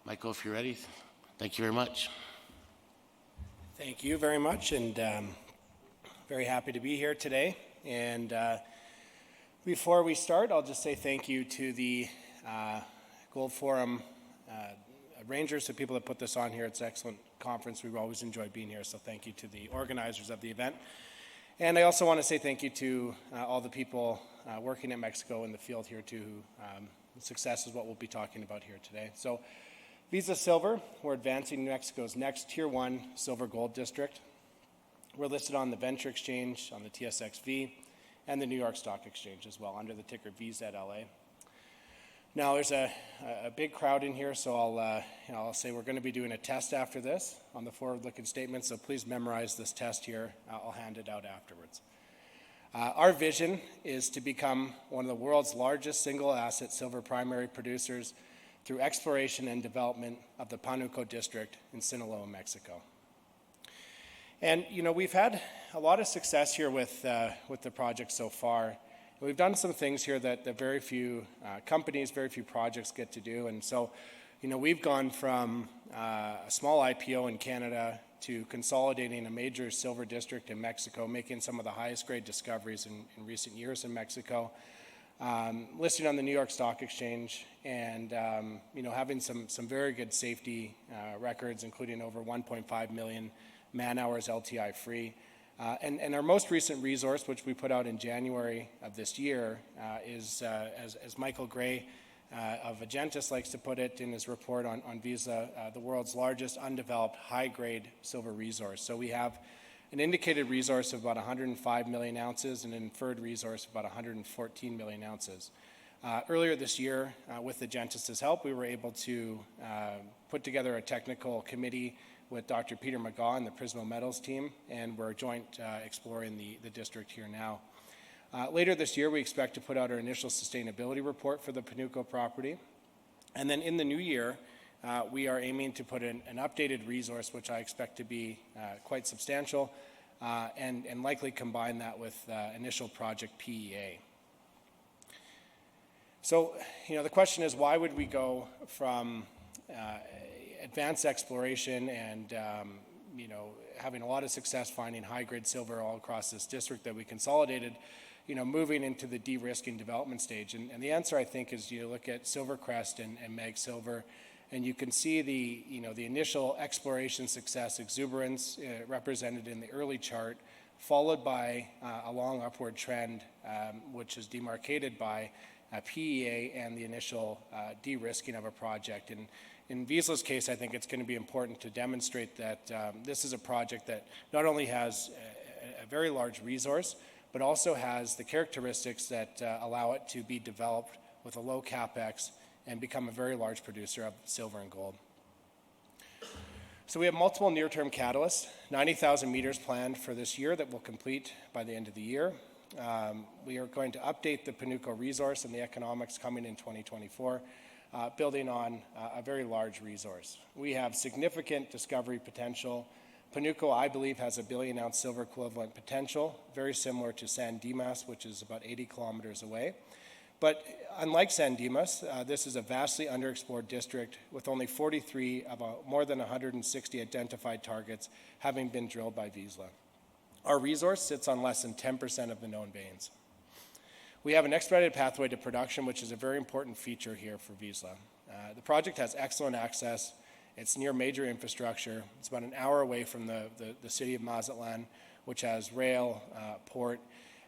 Michael, if you're ready, thank you very much. Thank you very much, and very happy to be here today. And before we start, I'll just say thank you to the Gold Forum arrangers, the people that put this on here. It's an excellent conference. We've always enjoyed being here, so thank you to the organizers of the event. And I also want to say thank you to all the people working in Mexico in the field here too. Success is what we'll be talking about here today. So Vizsla Silver, we're advancing New Mexico's next Tier 1 silver gold district. We're listed on the Venture Exchange, on the TSXV, and the New York Stock Exchange as well, under the ticker VZLA. Now, there's a big crowd in here, so I'll say we're going to be doing a test after this on the forward-looking statement, so please memorize this test here. I'll hand it out afterwards. Our vision is to become one of the world's largest single-asset silver primary producers through exploration and development of the Pánuco district in Sinaloa, Mexico. And, you know, we've had a lot of success here with the project so far. We've done some things here that very few companies, very few projects get to do. And so, you know, we've gone from a small IPO in Canada to consolidating a major silver district in Mexico, making some of the highest grade discoveries in recent years in Mexico, listing on the New York Stock Exchange, and, you know, having some very good safety records, including over 1.5 million man-hours LTI free. And our most recent resource, which we put out in January of this year, is, as Michael Gray of Agentis likes to put it in his report on Vizsla, the world's largest undeveloped high-grade silver resource. So we have an indicated resource of about 105 million ounces and an inferred resource of about 114 million ounces. Earlier this year, with Agentis' help, we were able to put together a technical committee with Dr. Peter McGaw and the Prismo Metals team, and we're joint exploring the district here now. Later this year, we expect to put out our initial sustainability report for the Pánuco property. And then in the new year, we are aiming to put in an updated resource, which I expect to be quite substantial, and likely combine that with initial project PEA. So, you know, the question is, why would we go from advanced exploration and, you know, having a lot of success finding high-grade silver all across this district that we consolidated, you know, moving into the de-risking development stage? And the answer, I think, is you look at Silvercrest and Mag Silver, and you can see the initial exploration success exuberance represented in the early chart, followed by a long upward trend, which is demarcated by PEA and the initial de-risking of a project. And in Vizsla's case, I think it's going to be important to demonstrate that this is a project that not only has a very large resource, but also has the characteristics that allow it to be developed with a low capex and become a very large producer of silver and gold. So we have multiple near-term catalysts, 90,000 meters planned for this year that will complete by the end of the year. We are going to update the Pánuco resource and the economics coming in 2024, building on a very large resource. We have significant discovery potential. Pánuco, I believe, has a 1 billion ounce silver equivalent potential, very similar to San Dimas, which is about 80 kilometers away. But unlike San Dimas, this is a vastly underexplored district with only 43 of more than 160 identified targets having been drilled by Vizsla. Our resource sits on less than 10% of the known veins. We have an expedited pathway to production, which is a very important feature here for Vizsla. The project has excellent access. It's near major infrastructure. It's about an hour away from the city of Mazatlan, which has rail, port,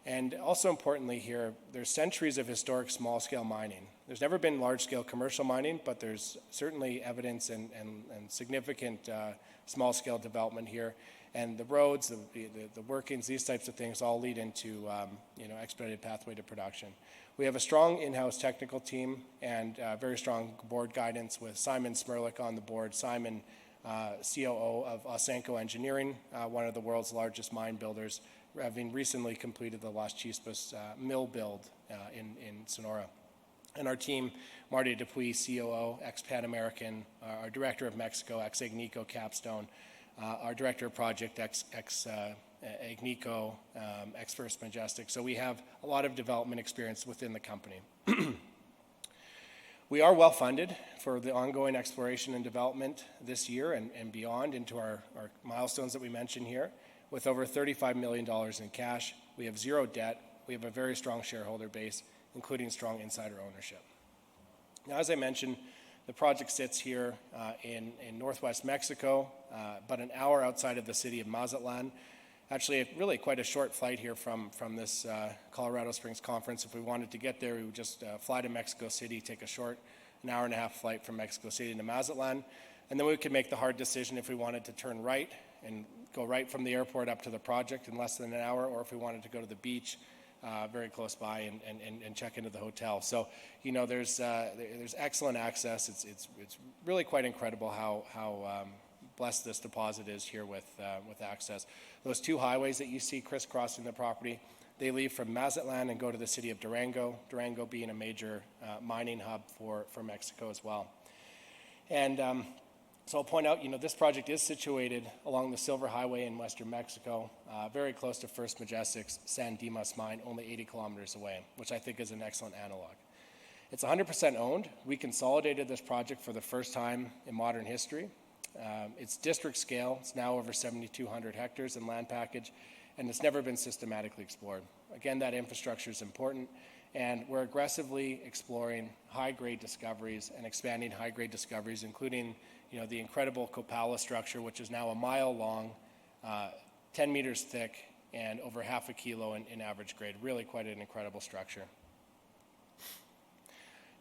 and also importantly here, there's centuries of historic small-scale mining. There's never been large-scale commercial mining, but there's certainly evidence and significant small-scale development here. And the roads, the workings, these types of things all lead into you know, expedited pathway to production. We have a strong in-house technical team and very strong board guidance with Simon Smirlik on the board. Simon, COO of Ausenco Engineering, one of the world's largest mine builders, having recently completed the Las Chispas mill build in Sonora. And our team, Marty Dupuy, COO, ex-Pan American, our Director of Mexico, ex-Agnico Capstone, our Director of Project, ex-Agnico, ex-First Majestic. So we have a lot of development experience within the company. We are well funded for the ongoing exploration and development this year and beyond into our milestones that we mentioned here. With over $35 million in cash, we have zero debt, we have a very strong shareholder base, including strong insider ownership. Now, as I mentioned, the project sits here in northwest Mexico, about an hour outside of the city of Mazatlan. Actually, really quite a short flight here from this Colorado Springs conference. If we wanted to get there, we would just fly to Mexico City, take a short an hour and a half flight from Mexico City to Mazatlan, and then we could make the hard decision if we wanted to turn right and go right from the airport up to the project in less than an hour, or if we wanted to go to the beach very close by and check into the hotel. So, you know, there's excellent access. It's really quite incredible how blessed this deposit is here with access. Those two highways that you see crisscrossing the property, they leave from Mazatlan and go to the city of Durango, Durango being a major mining hub for Mexico as well. And so I'll point out, you know, this project is situated along the Silver Highway in western Mexico, very close to First Majestic's San Dimas mine, only 80 kilometers away, which I think is an excellent analog. It's 100% owned. We consolidated this project for the first time in modern history. It's district scale. It's now over 7,200 hectares in land package, and it's never been systematically explored. Again, that infrastructure is important, and we're aggressively exploring high-grade discoveries and expanding high-grade discoveries, including, you know, the incredible Copala structure, which is now a mile long, 10 meters thick, and over half a kilo in average grade. Really quite an incredible structure.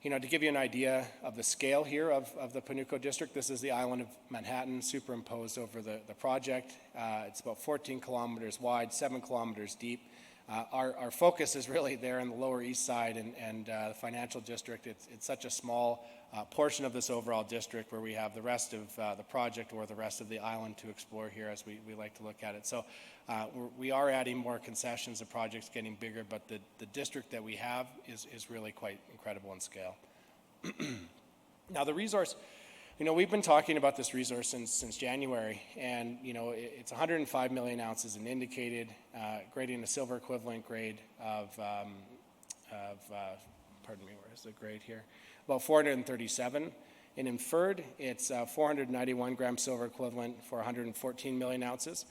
You know, to give you an idea of the scale here of the Pánuco district, this is the island of Manhattan superimposed over the project. It's about 14 kilometers wide, 7 kilometers deep. Our focus is really there in the lower east side and the financial district. It's such a small portion of this overall district where we have the rest of the project or the rest of the island to explore here as we like to look at it. So we are adding more concessions, the project's getting bigger, but the district that we have is really quite incredible in scale. Now the resource, you know, we've been talking about this resource since January, and you know, it's 105 million ounces in indicated, grading a silver equivalent grade of pardon me, where is the grade here? About 437. In inferred, it's 491 gram silver equivalent for 114 million ounces.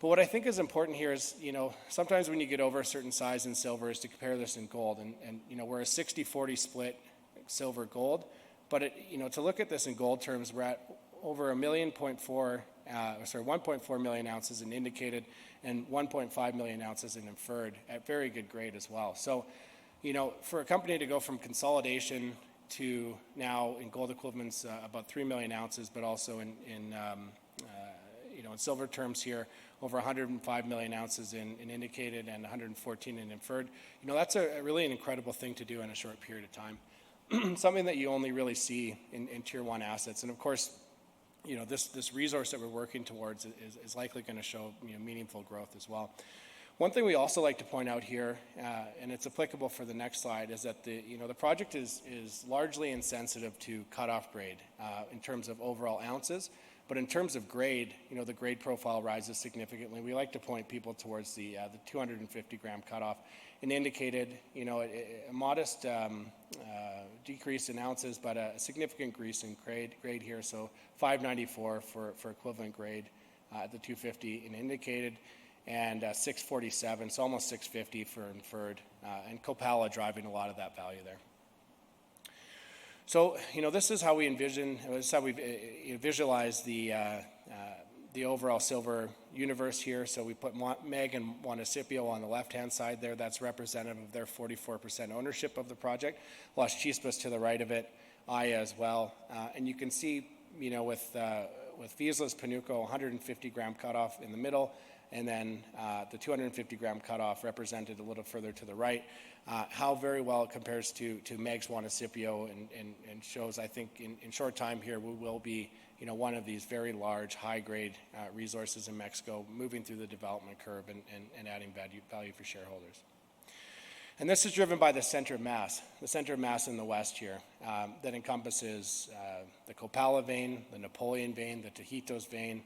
But what I think is important here is, you know, sometimes when you get over a certain size in silver is to compare this in gold, and you know, we're a 60-40 split silver gold, but you know, to look at this in gold terms, we're at over 1.4 million ounces in indicated and 1.5 million ounces in inferred at very good grade as well. So, you know, for a company to go from consolidation to now in gold equivalents about 3 million ounces, but also in silver terms here, over 105 million ounces in indicated and 114 in inferred. You know, that's really an incredible thing to do in a short period of time. Something that you only really see in tier one assets. And of course, you know, this resource that we're working towards is likely going to show, you know, meaningful growth as well. One thing we also like to point out here, and it's applicable for the next slide, is that the project is largely insensitive to cutoff grade in terms of overall ounces, but in terms of grade, you know, the grade profile rises significantly. We like to point people towards the 250 gram cutoff. And indicated, you know, a modest decrease in ounces, but a significant increase in grade here. So 594 for equivalent grade at the 250 in indicated, and 647, so almost 650 for inferred, and Copala driving a lot of that value there. So, you know, this is how we visualize the overall silver universe here. So we put Meg and Juanicipio on the left-hand side there. That's representative of their 44% ownership of the project. Las Chispas to the right of it, Aya as well. And you can see, you know, with Vizsla's Pánuco, 150 gram cutoff in the middle, and then the 250 gram cutoff represented a little further to the right. How very well it compares to Meg's Juanicipio and shows, I think, in short time here, we will be, you know, one of these very large, high-grade resources in Mexico, moving through the development curve and adding value for shareholders. And this is driven by the center of mass in the west here, that encompasses the Copala vein, the Napoleon vein, the Tajitos vein,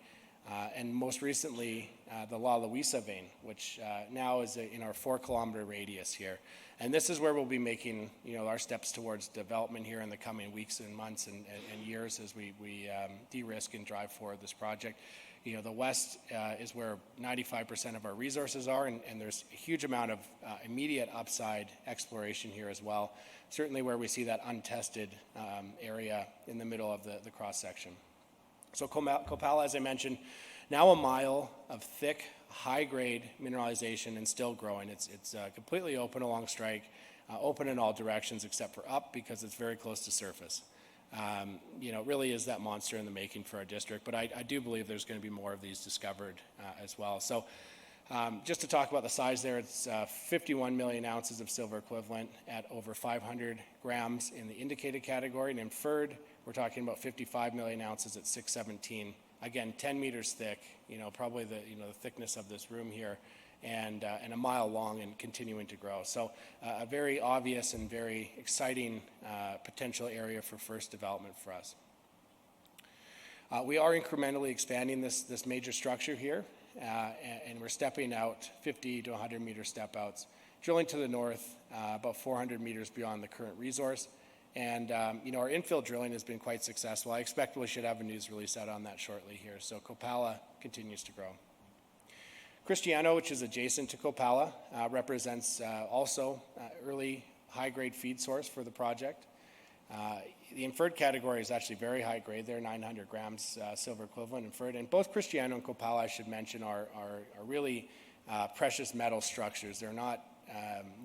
and most recently the La Luisa vein, which now is in our 4 kilometer radius here. And this is where we'll be making, our steps towards development here in the coming weeks and months and years as we de-risk and drive forward this project. The west is where 95% of our resources are, and there's a huge amount of immediate upside exploration here as well, certainly where we see that untested area in the middle of the cross-section. So Copala, as I mentioned, now a mile of thick, high-grade mineralization and still growing. It's completely open along strike, open in all directions except for up because it's very close to surface. It really is that monster in the making for our district, but I do believe there's going to be more of these discovered as well. So just to talk about the size there, it's 51 million ounces of silver equivalent at over 500 grams in the indicated category, and inferred, we're talking about 55 million ounces at 617. Again, 10 meters thick, probably the thickness of this room here, and a mile long and continuing to grow. So a very obvious and very exciting potential area for first development for us. We are incrementally expanding this major structure here, and we're stepping out 50 to 100 meter step outs, drilling to the north about 400 meters beyond the current resource. And, our infill drilling has been quite successful. I expect we should have a news release out on that shortly here. So Copala continues to grow. Cristiano, which is adjacent to Copala, represents also early high-grade feed source for the project. The inferred category is actually very high grade there, 900 grams silver equivalent inferred. And both Cristiano and Copala, I should mention, are really precious metal structures. They're not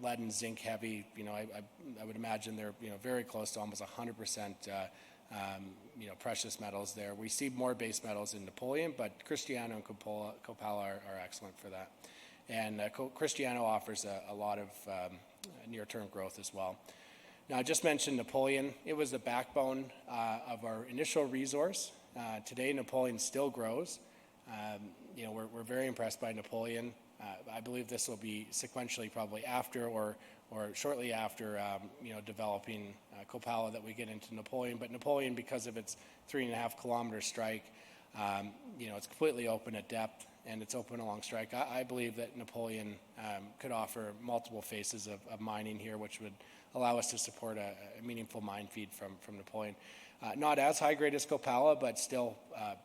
lead and zinc heavy. I would imagine they're very close to almost 100% precious metals there. We see more base metals in Napoleon, but Cristiano and Copala are excellent for that. And Cristiano offers a lot of near-term growth as well. Now, I just mentioned Napoleon. It was the backbone of our initial resource. Today, Napoleon still grows. We're very impressed by Napoleon. I believe this will be sequentially probably after or shortly after, developing Copala that we get into Napoleon. But Napoleon, because of its 3.5 kilometer strike, it's completely open at depth and it's open along strike. I believe that Napoleon could offer multiple phases of mining here, which would allow us to support a meaningful mine feed from Napoleon. Not as high grade as Copala, but still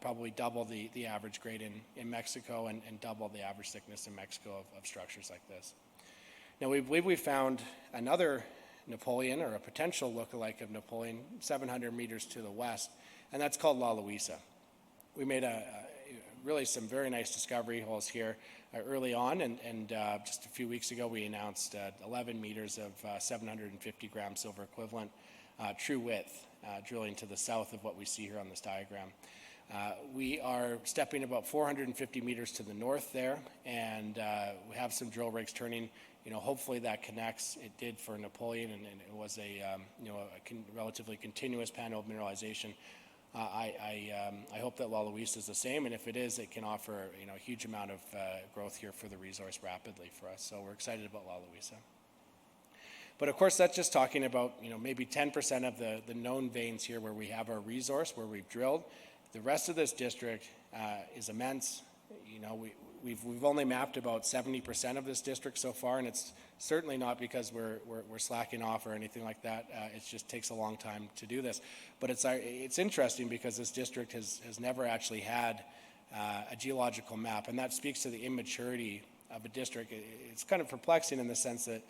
probably double the average grade in Mexico and double the average thickness in Mexico of structures like this. Now, we believe we found another Napoleon, or a potential lookalike of Napoleon, 700 meters to the west, and that's called La Luisa. We made really some very nice discovery holes here early on, and just a few weeks ago we announced 11 meters of 750 gram silver equivalent true width drilling to the south of what we see here on this diagram. We are stepping about 450 meters to the north there, and we have some drill rigs turning. Hopefully that connects. It did for Napoleon, and it was a relatively continuous panel of mineralization. I hope that La Luisa is the same, and if it is, it can offer a huge amount of growth here for the resource rapidly for us. So we're excited about La Luisa. But of course, that's just talking about maybe 10% of the known veins here where we have our resource, where we've drilled. The rest of this district is immense. We've only mapped about 70% of this district so far, and it's certainly not because we're slacking off or anything like that. It just takes a long time to do this. But it's interesting because this district has never actually had a geological map, and that speaks to the immaturity of a district. It's kind of perplexing in the sense that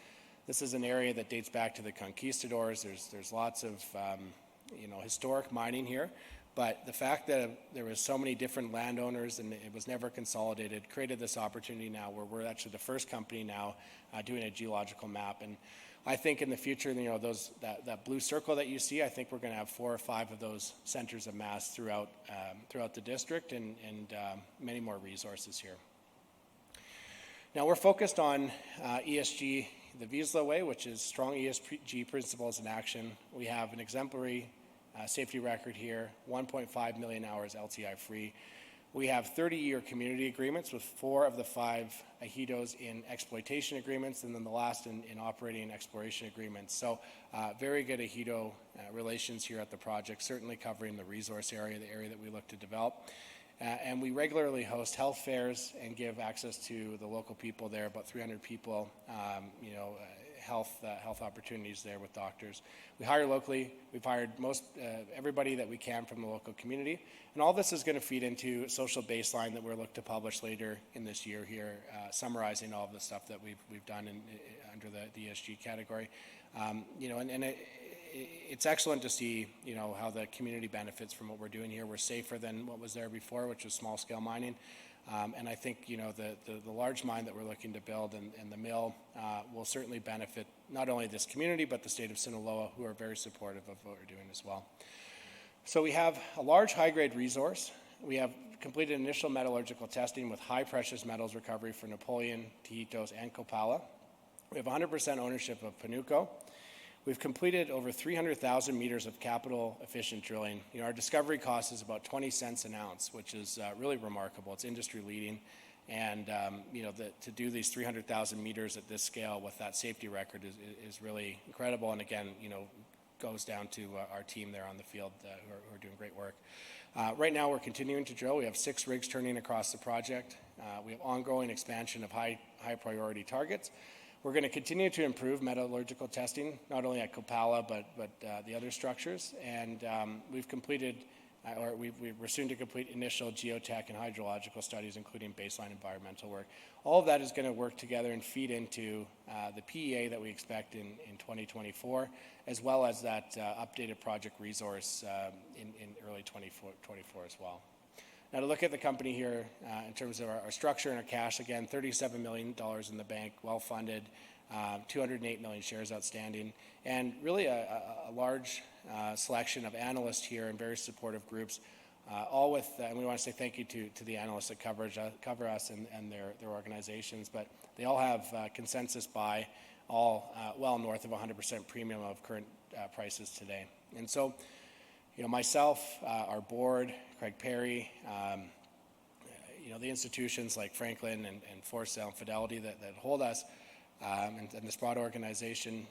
this is an area that dates back to the conquistadors. There's lots of historic mining here. But the fact that there was so many different landowners and it was never consolidated created this opportunity now where we're actually the first company now doing a geological map. And I think in the future, that blue circle that you see, I think we're going to have 4 or 5 of those centers of mass throughout the district and many more resources here. Now we're focused on ESG the Vizsla way, which is strong ESG principles in action. We have an exemplary safety record here, 1.5 million hours LTI free. We have 30-year community agreements with 4 of the 5 ejidos in exploitation agreements, and then the last in operating exploration agreements. So very good ejido relations here at the project, certainly covering the resource area, the area that we look to develop. And we regularly host health fairs and give access to the local people there, about 300 people, health opportunities there with doctors. We hire locally. We've hired everybody that we can from the local community, and all this is going to feed into a social baseline that we're looking to publish later in this year here, summarizing all of the stuff that we've done under the ESG category. It's excellent to see, how the community benefits from what we're doing here. We're safer than what was there before, which was small scale mining. And I think, the large mine that we're looking to build and the mill will certainly benefit not only this community, but the state of Sinaloa, who are very supportive of what we're doing as well. So we have a large high-grade resource. We have completed initial metallurgical testing with high precious metals recovery for Napoleon, Tajitos, and Copala. We have 100% ownership of Panuco. We've completed over 300,000 meters of capital-efficient drilling. Our discovery cost is about 20 cents an ounce, which is really remarkable. It's industry-leading. And, to do these 300,000 meters at this scale with that safety record is really incredible. And again, goes down to our team there on the field who are doing great work. Right now, we're continuing to drill. We have 6 rigs turning across the project. We have ongoing expansion of high-priority targets. We're going to continue to improve metallurgical testing, not only at Copala, but the other structures. And we're soon to complete initial geotech and hydrological studies, including baseline environmental work. All of that is going to work together and feed into the PEA that we expect in 2024, as well as that updated project resource in early 2024 as well. Now, to look at the company here in terms of our structure and our cash, again, $37 million in the bank, well-funded, 208 million shares outstanding, and really a large selection of analysts here and very supportive groups, all with, and we want to say thank you to the analysts that cover us and their organizations, but they all have consensus buy, all well north of 100% premium of current prices today. And so, myself, our board, Craig Perry, the institutions like Franklin and Forcell and Fidelity that hold us, and this broad organization,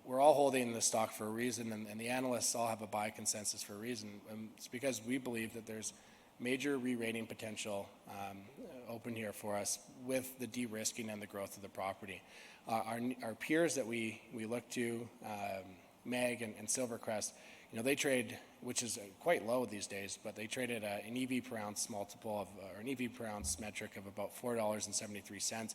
we're all holding the stock for a reason, and the analysts all have a buy consensus for a reason. And it's because we believe that there's major re-rating potential open here for us with the de-risking and the growth of the property. Our peers that we look to, MEG and Silvercrest, they trade, which is quite low these days, but they traded an EV per ounce multiple of, or an EV per ounce metric of about $4.73.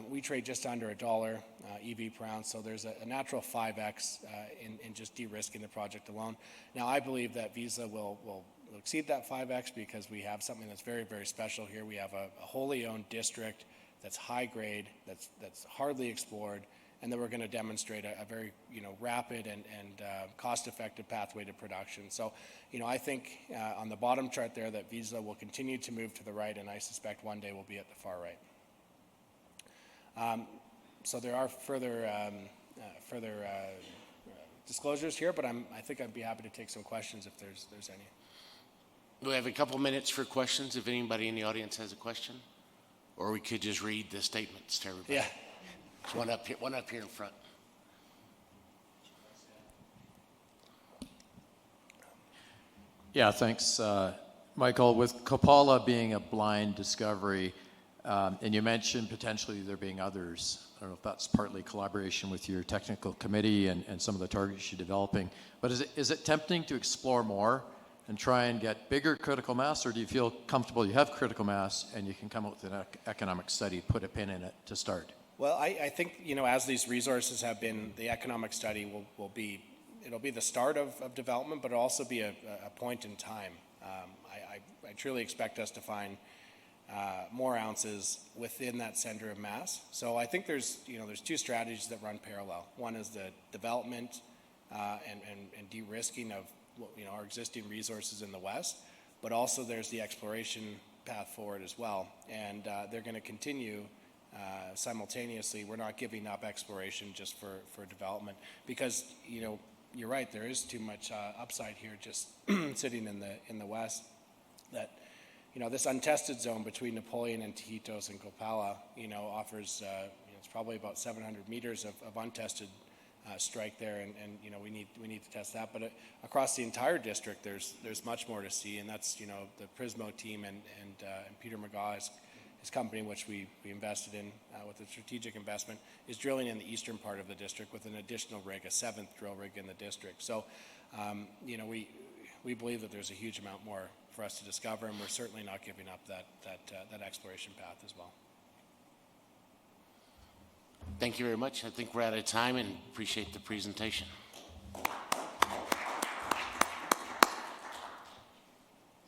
We trade just under $1 EV per ounce, so there's a natural 5x in just de-risking the project alone. Now, I believe that Vizsla will exceed that 5x because we have something that's very, very special here. We have a wholly owned district that's high grade, that's hardly explored, and that we're going to demonstrate a very rapid and cost-effective pathway to production. So, I think on the bottom chart there that Vizsla will continue to move to the right, and I suspect one day we'll be at the far right. So there are further disclosures here, but I think I'd be happy to take some questions if there's any. We have a couple minutes for questions if anybody in the audience has a question, or we could just read the statements to everybody. Yeah. There's one up here in front. Yeah, thanks. Michael, with Copala being a blind discovery, and you mentioned potentially there being others. I don't know if that's partly collaboration with your technical committee and some of the targets you're developing, but is it tempting to explore more and try and get bigger critical mass, or do you feel comfortable you have critical mass and you can come up with an economic study, put a pin in it to start? Well, I think, as these resources have been, the economic study it'll be the start of development, but it'll also be a point in time. I truly expect us to find more ounces within that center of mass. So I think there's two strategies that run parallel. One is the development and de-risking of our existing resources in the west, but also there's the exploration path forward as well. And they're going to continue simultaneously. We're not giving up exploration just for development because, you're right, there is too much upside here just sitting in the west that, this untested zone between Napoleon and Tajitos and Copala, offers, it's probably about 700 meters of untested strike there, and we need to test that. But across the entire district, there's much more to see, and that's, the Prismo team and Peter McGaw his company, which we invested in with a strategic investment, is drilling in the eastern part of the district with an additional rig, a 7th drill rig in the district. So, you know, we believe that there's a huge amount more for us to discover, and we're certainly not giving up that exploration path as well. Thank you very much. I think we're out of time and appreciate the presentation.